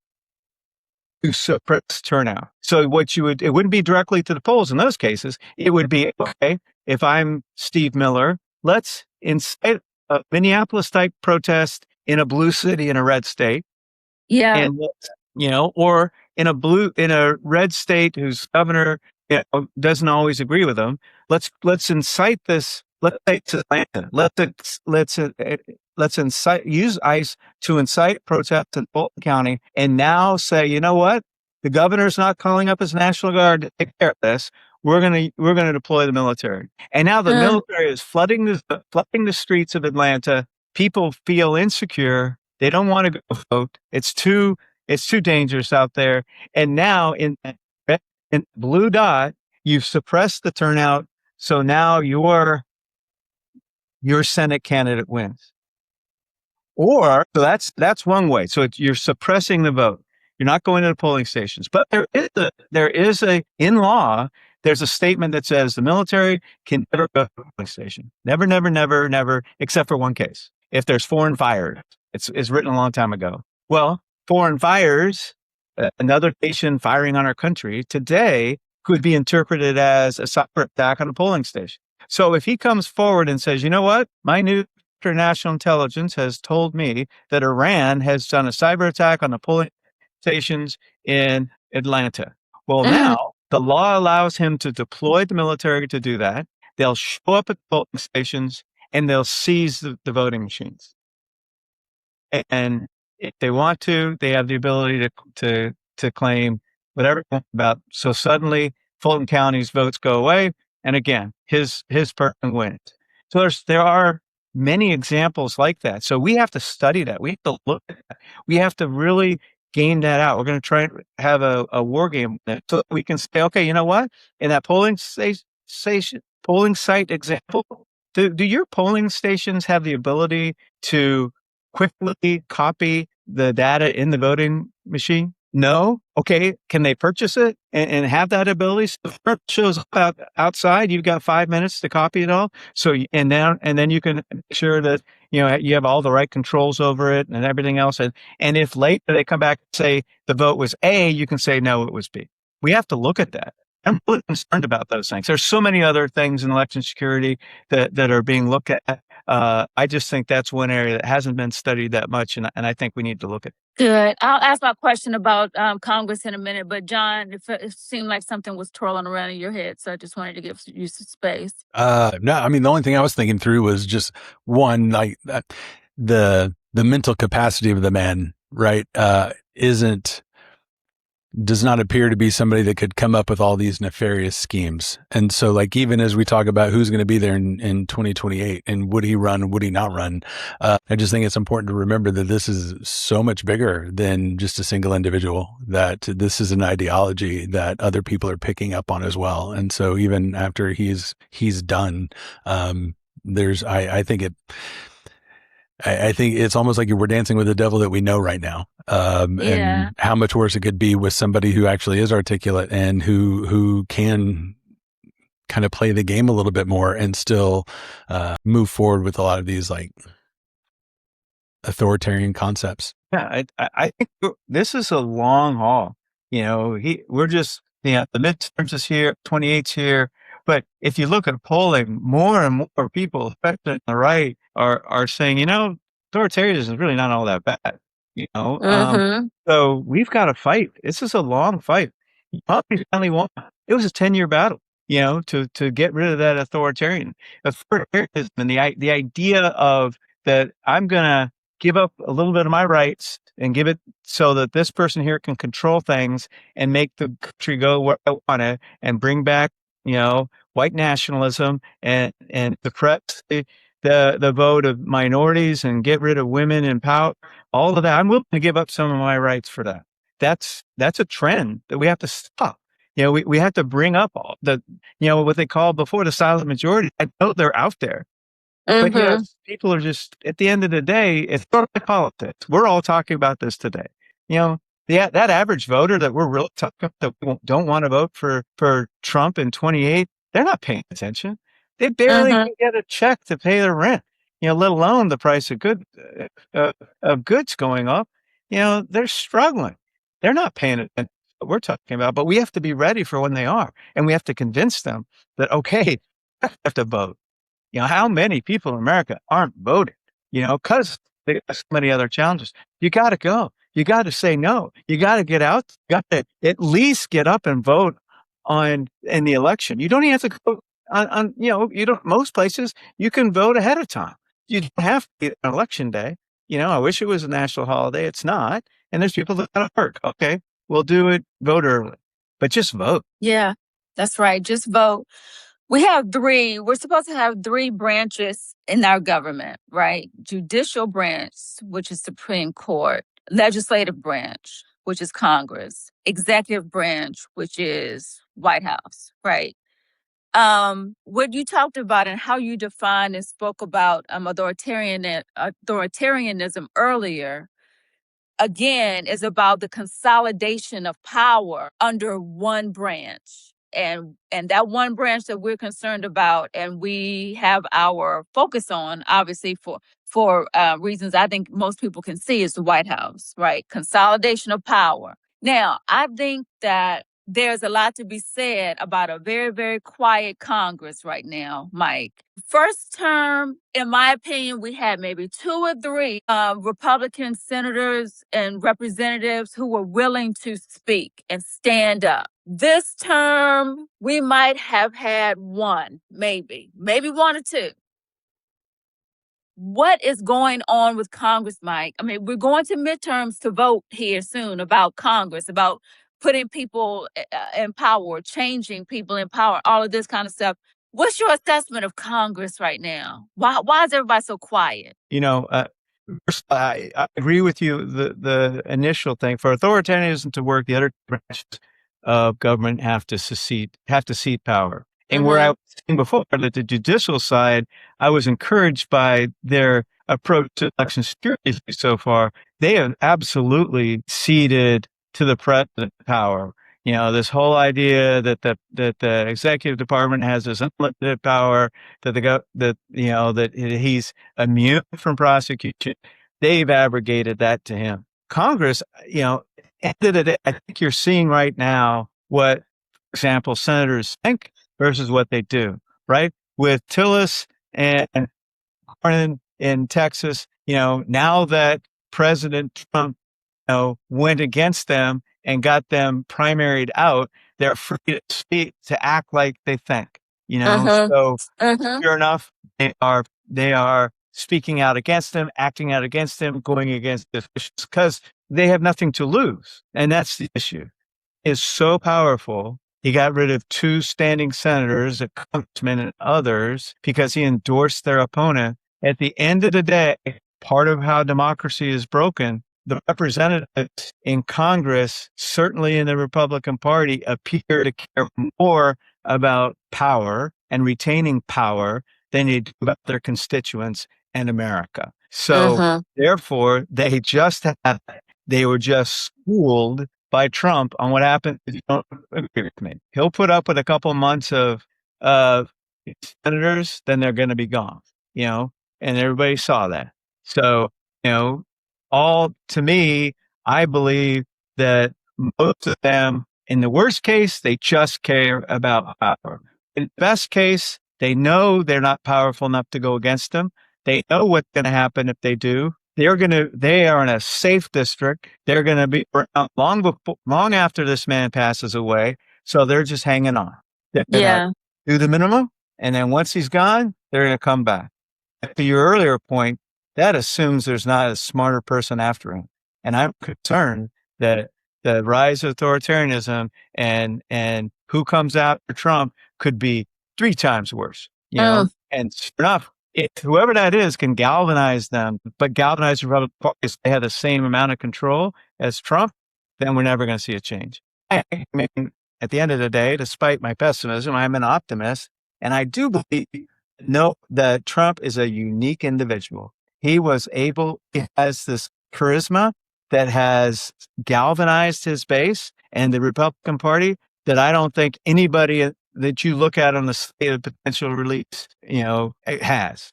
to suppress turnout. So it wouldn't be directly to the polls in those cases. It would be, okay, if I'm Steve Miller, let's incite a Minneapolis type protest in a blue city in a red state. Yeah. And, or in a red state whose governor doesn't always agree with them. Let's incite this. Let's say to Atlanta. Let's use ICE to incite protests in Fulton County, and now say, you know what? The governor's not calling up his National Guard to take care of this. We're gonna deploy the military, and now the military is flooding the streets of Atlanta. People feel insecure. They don't want to go vote. It's too dangerous out there. And now in blue dot, you've suppressed the turnout. So now your Senate candidate wins. So that's one way. So you're suppressing the vote. You're not going to the polling stations. But in law, there's a statement that says the military can never go to a polling station. Never, never, never, never, except for one case. If there's foreign fires, it's written a long time ago. Well, foreign fires, another nation firing on our country today could be interpreted as a cyber attack on a polling station. So if he comes forward and says, you know what, my new national intelligence has told me that Iran has done a cyber attack on the polling stations in Atlanta. Well, now the law allows him to deploy the military to do that. They'll show up at polling stations and they'll seize the voting machines. And if they want to, they have the ability to claim whatever about. So suddenly Fulton County's votes go away. And again, his person wins. So there are many examples like that. So we have to study that. We have to look at that. We have to really game that out. We're going to try and have a war game so we can say, okay, you know what? In that polling site example, do your polling stations have the ability to quickly copy the data in the voting machine? No. Okay. Can they purchase it and have that ability? So if it shows up outside, you've got 5 minutes to copy it all. So, and then you can make sure that, you have all the right controls over it and everything else. And if later they come back and say the vote was A, you can say, no, it was B. We have to look at that. I'm really concerned about those things. There's so many other things in election security that are being looked at. I just think that's one area that hasn't been studied that much, and I think we need to look at. Good. I'll ask my question about Congress in a minute, but John, it seemed like something was twirling around in your head, so I just wanted to give you some space. No, I mean, the only thing I was thinking through was just one, like the mental capacity of the man, right? Does not appear to be somebody that could come up with all these nefarious schemes. And so, like, even as we talk about who's going to be there in 2028 and would he run, would he not run? I just think it's important to remember that this is so much bigger than just a single individual, that this is an ideology that other people are picking up on as well. And so even after he's done, I think it's almost like we're dancing with the devil that we know right now. And how much worse it could be with somebody who actually is articulate and who can kind of play the game a little bit more and still move forward with a lot of these like authoritarian concepts. Yeah, I think this is a long haul. We're just, the midterms is here, 28's here. But if you look at polling, more and more people, especially on the right, are saying, authoritarianism is really not all that bad. So we've got to fight. This is a long fight. He finally won. It was a 10-year battle, to get rid of that authoritarianism and the idea of that I'm going to give up a little bit of my rights and give it so that this person here can control things and make the country go where I want it and bring back, white nationalism and suppress the vote of minorities and get rid of women in power, all of that. I'm willing to give up some of my rights for that. That's a trend that we have to stop. We have to bring up all the, what they call before the silent majority. I know they're out there. But people are just, at the end of the day, it's sort of like politics. We're all talking about this today. That average voter that we're really talking about, that don't want to vote for Trump in 28, they're not paying attention. They barely can get a check to pay their rent, let alone the price of goods going up. They're struggling. They're not paying attention to what we're talking about, but we have to be ready for when they are. And we have to convince them that, okay, I have to vote. How many people in America aren't voting, because they got so many other challenges. You got to go. You got to say no. You got to get out. You got to at least get up and vote in the election. You don't even have to go on most places you can vote ahead of time. You don't have to be on election day. I wish it was a national holiday. It's not. And there's people that gotta work. Okay, we'll do it. Vote early, but just vote. Yeah, that's right. Just vote. We're supposed to have three branches in our government, right? Judicial branch, which is Supreme Court, legislative branch, which is Congress, executive branch, which is White House, right? What you talked about and how you defined and spoke about authoritarianism earlier, again, is about the consolidation of power under one branch. And that one branch that we're concerned about and we have our focus on, obviously for reasons I think most people can see, is the White House, right? Consolidation of power. Now, I think that there's a lot to be said about a very, very quiet Congress right now, Mike. First term, in my opinion, we had maybe 2 or 3 Republican senators and representatives who were willing to speak and stand up. This term, we might have had 1, maybe 1 or 2. What is going on with Congress, Mike? I mean, we're going to midterms to vote here soon about Congress, about putting people in power, changing people in power, all of this kind of stuff. What's your assessment of Congress right now? Why is everybody so quiet? First, I agree with you. The initial thing, for authoritarianism to work, the other branches of government have to cede power. And where I was saying before that the judicial side, I was encouraged by their approach to election security so far. They have absolutely ceded to the president power. This whole idea that the executive department has this unlimited power, that he's immune from prosecution. They've abrogated that to him. Congress, end of the day, I think you're seeing right now what, for example, senators think versus what they do, right? With Tillis and born in Texas, now that President Trump, went against them and got them primaried out, they're free to speak, to act like they think, Mm-hmm. So Mm-hmm. sure enough, they are speaking out against him, acting out against him, going against the officials because they have nothing to lose. And that's the issue. Is so powerful. He got rid of 2 standing senators, a congressman and others, because he endorsed their opponent. At the end of the day, part of how democracy is broken, the representatives in Congress, certainly in the Republican Party, appear to care more about power and retaining power than they do about their constituents and America. So Mm-hmm. therefore, they were just schooled by Trump on what happened if you don't agree with me. He'll put up with a couple months of senators, then they're going to be gone, and everybody saw that. So, all to me, I believe that most of them, in the worst case, they just care about power. In the best case, they know they're not powerful enough to go against them. They know what's going to happen if they do. They are in a safe district. They're going to be around long after this man passes away. So they're just hanging on. They're going to do the minimum. And then once he's gone, they're going to come back. To your earlier point, that assumes there's not a smarter person after him. And I'm concerned that the rise of authoritarianism and who comes after Trump could be 3 times worse, and sure enough, whoever that is can galvanize them, but galvanize the Republican Party if they have the same amount of control as Trump, then we're never going to see a change. I mean, at the end of the day, despite my pessimism, I'm an optimist, and I do believe that Trump is a unique individual. He has this charisma that has galvanized his base and the Republican Party that I don't think anybody that you look at on the slate of potential release, it has.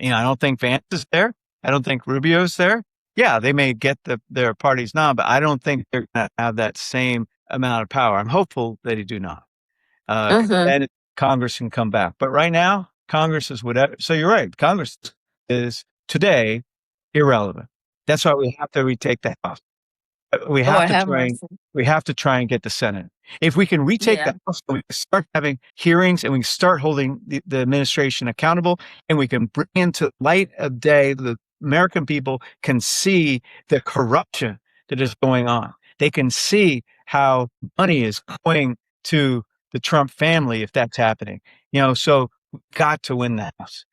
I don't think Vance is there. I don't think Rubio's there. Yeah, they may get their parties now, but I don't think they're going to have that same amount of power. I'm hopeful that they do not. Then Congress can come back. But right now, Congress is whatever. So you're right. Congress is today irrelevant. That's why we have to retake the House. We have to try and get the Senate. If we can retake the House, we can start having hearings and we can start holding the administration accountable, and we can bring into light of day, the American people can see the corruption that is going on. They can see how money is going to the Trump family if that's happening. So we've got to win the House.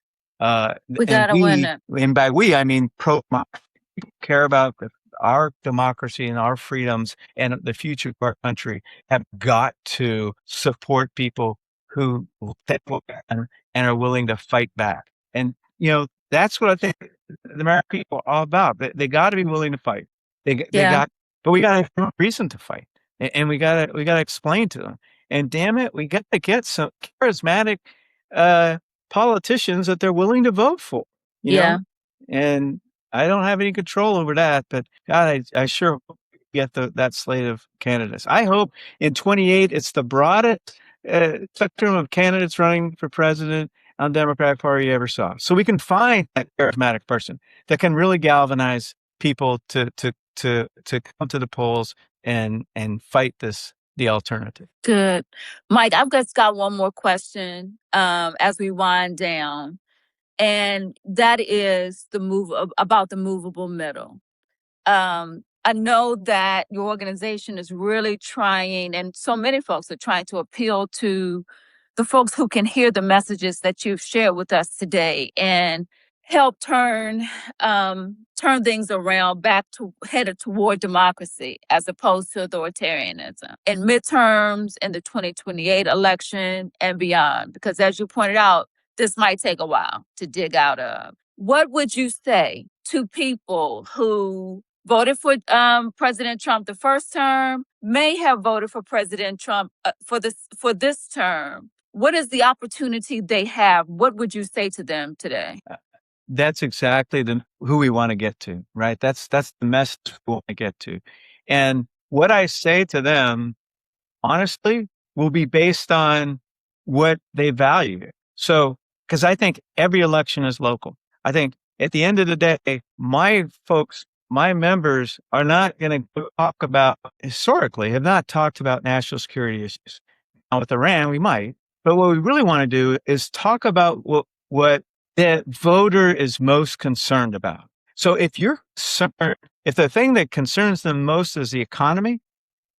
We got to win it. And by we, I mean pro-democracy. People care about our democracy and our freedoms and the future of our country, have got to support people who and are willing to fight back. And, that's what I think the American people are all about. They got to be willing to fight. But we got to have a reason to fight. And we got to explain to them. And damn it, we got to get some charismatic politicians that they're willing to vote for. You know? And I don't have any control over that, but God, I sure hope we get that slate of candidates. I hope in 28 it's the broadest spectrum of candidates running for president on the Democratic Party you ever saw. So we can find that charismatic person that can really galvanize people to come to the polls and fight the alternative. Good. Mike, I've just got one more question as we wind down. And that is about the movable middle. I know that your organization is really trying, and so many folks are trying to appeal to the folks who can hear the messages that you've shared with us today and help turn things around headed toward democracy as opposed to authoritarianism in midterms, in the 2028 election and beyond. Because as you pointed out, this might take a while to dig out of. What would you say to people who voted for President Trump the first term, may have voted for President Trump for this term? What is the opportunity they have? What would you say to them today? That's exactly who we want to get to, right? That's the message we want to get to. And what I say to them, honestly, will be based on what they value. So, because I think every election is local. I think at the end of the day, my folks, my members are not going to talk about, historically, have not talked about national security issues. Now with Iran, we might, but what we really want to do is talk about what the voter is most concerned about. So if you're concerned, if the thing that concerns them most is the economy,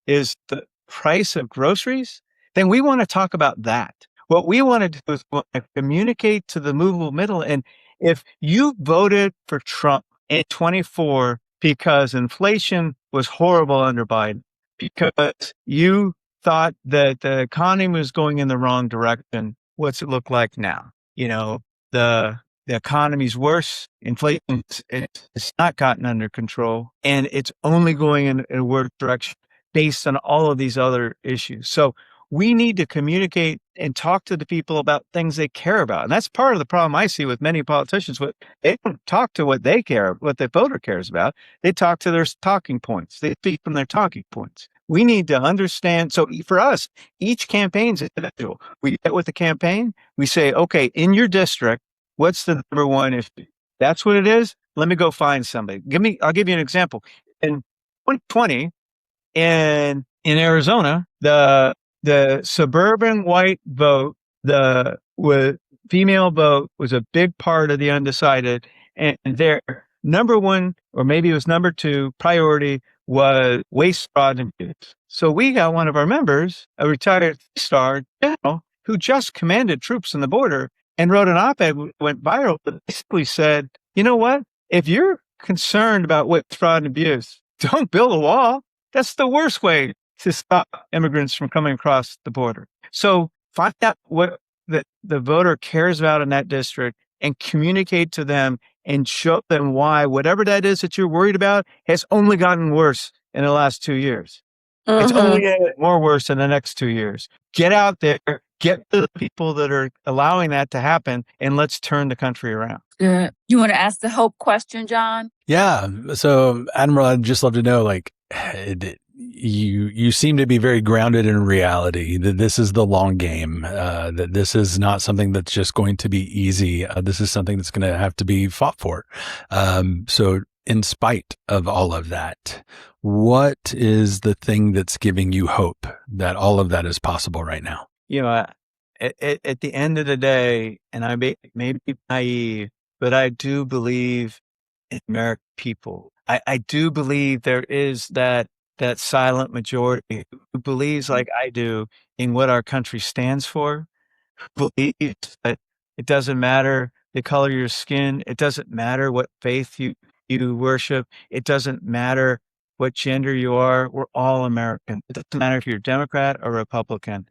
is the price of groceries, then we want to talk about that. What we want to do is we want to communicate to the movable middle. And if you voted for Trump in 24 because inflation was horrible under Biden, because you thought that the economy was going in the wrong direction, what's it look like now? You know, the economy's worse. Inflation it's not gotten under control, and it's only going in a worse direction based on all of these other issues. So we need to communicate and talk to the people about things they care about. And that's part of the problem I see with many politicians. They don't talk to what they care, what the voter cares about. They talk to their talking points. They speak from their talking points. We need to understand. So for us, each campaign's individual. We get with the campaign. We say, okay, in your district, what's the number one issue? That's what it is. Let me go find somebody. I'll give you an example. In 2020, in Arizona, the suburban white vote, with female vote was a big part of the undecided, and their number one, or maybe it was number two priority, was waste, fraud, and abuse. So we got one of our members, a retired star general, who just commanded troops on the border and wrote an op-ed went viral that basically said, you know what? If you're concerned about waste, fraud, and abuse, don't build a wall. That's the worst way to stop immigrants from coming across the border. So find out what the voter cares about in that district and communicate to them and show them why whatever that is that you're worried about has only gotten worse in the last 2 years. It's only going to get more worse in the next 2 years. Get out there, get to the people that are allowing that to happen, and let's turn the country around. Good. You want to ask the hope question, John? Yeah. So, Admiral, I'd just love to know, like, you seem to be very grounded in reality, that this is the long game, that this is not something that's just going to be easy. This is something that's going to have to be fought for. So in spite of all of that, what is the thing that's giving you hope that all of that is possible right now? You know, at the end of the day, and I may be naive, but I do believe in American people. I do believe there is that silent majority who believes, like I do, in what our country stands for, who believes that it doesn't matter the color of your skin, it doesn't matter what faith you worship, it doesn't matter what gender you are, we're all American. It doesn't matter if you're Democrat or Republican.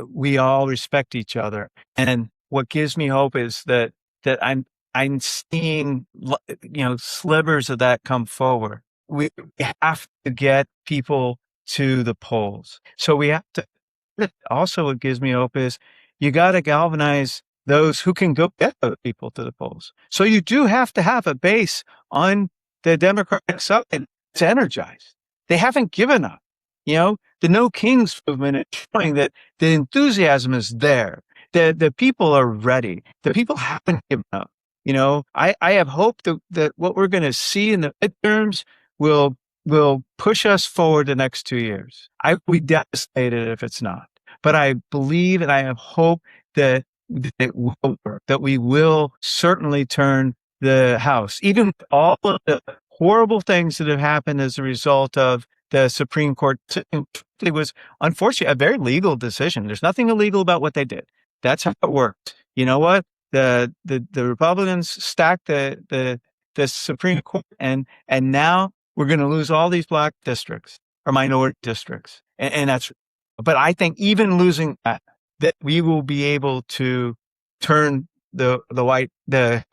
We all respect each other. And what gives me hope is that I'm seeing, slivers of that come forward. We have to get people to the polls. So we have to, also what gives me hope is you got to galvanize those who can go get the people to the polls. So you do have to have a base on the Democratic side that's energized. They haven't given up. The No Kings movement is showing that the enthusiasm is there. The people are ready. The people haven't given up. I have hope that what we're going to see in the midterms will push us forward the next 2 years. I would be devastated if it's not. But I believe and I have hope that it will work, that we will certainly turn the House. Even with all of the horrible things that have happened as a result of the Supreme Court, it was unfortunately a very legal decision. There's nothing illegal about what they did. That's how it worked. You know what? The Republicans stacked the Supreme Court, and now we're going to lose all these black districts or minority districts, and that's. But I think even losing that we will be able to turn the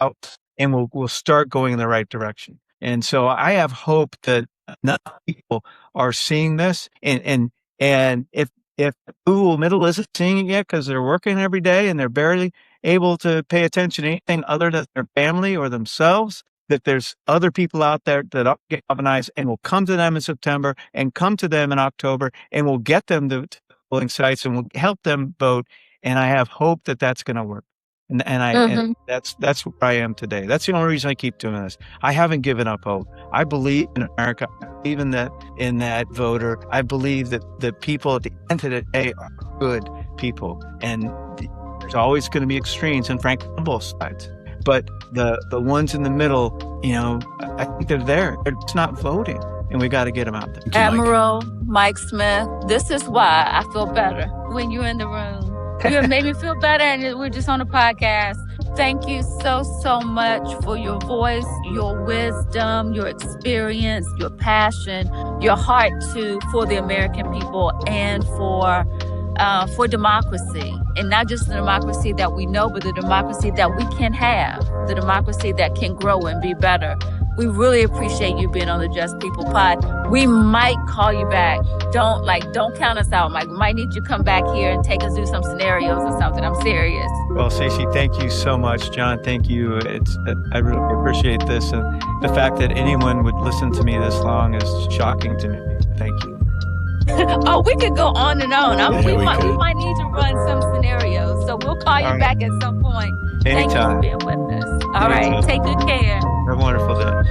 House, and we'll start going in the right direction. And so I have hope that enough people are seeing this, and if Google Middle isn't seeing it yet because they're working every day and they're barely able to pay attention to anything other than their family or themselves, that there's other people out there that are galvanized and will come to them in September and come to them in October, and we'll get them to polling sites and we'll help them vote. And I have hope that that's going to work. And that's where I am today. That's the only reason I keep doing this. I haven't given up hope. I believe in America. I believe in that voter. I believe that the people at the end of the day are good people, and there's always going to be extremes, and frankly, on both sides. But the ones in the middle, I think they're there. They're just not voting, and we got to get them out there. Admiral Mike Smith, this is why I feel better when you're in the room. You have made me feel better, and we're just on a podcast. Thank you so much for your voice, your wisdom, your experience, your passion, your heart for the American people, and for democracy. And not just the democracy that we know, but the democracy that we can have, the democracy that can grow and be better. We really appreciate you being on the Just People Pod. We might call you back. Don't count us out, Mike. We might need you to come back here and take us through some scenarios or something. I'm serious. Well, Stacey, thank you so much. John, thank you. I really appreciate this. And the fact that anyone would listen to me this long is shocking to me. Thank you. Oh, we could go on and on. We might need to run some scenarios. So we'll call you back at some point. Anytime. Thank you for being with us. All right. Take good care. Have a wonderful day.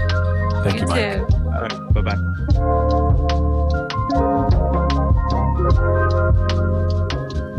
Thank you, Mike. Too. All right. Bye-bye.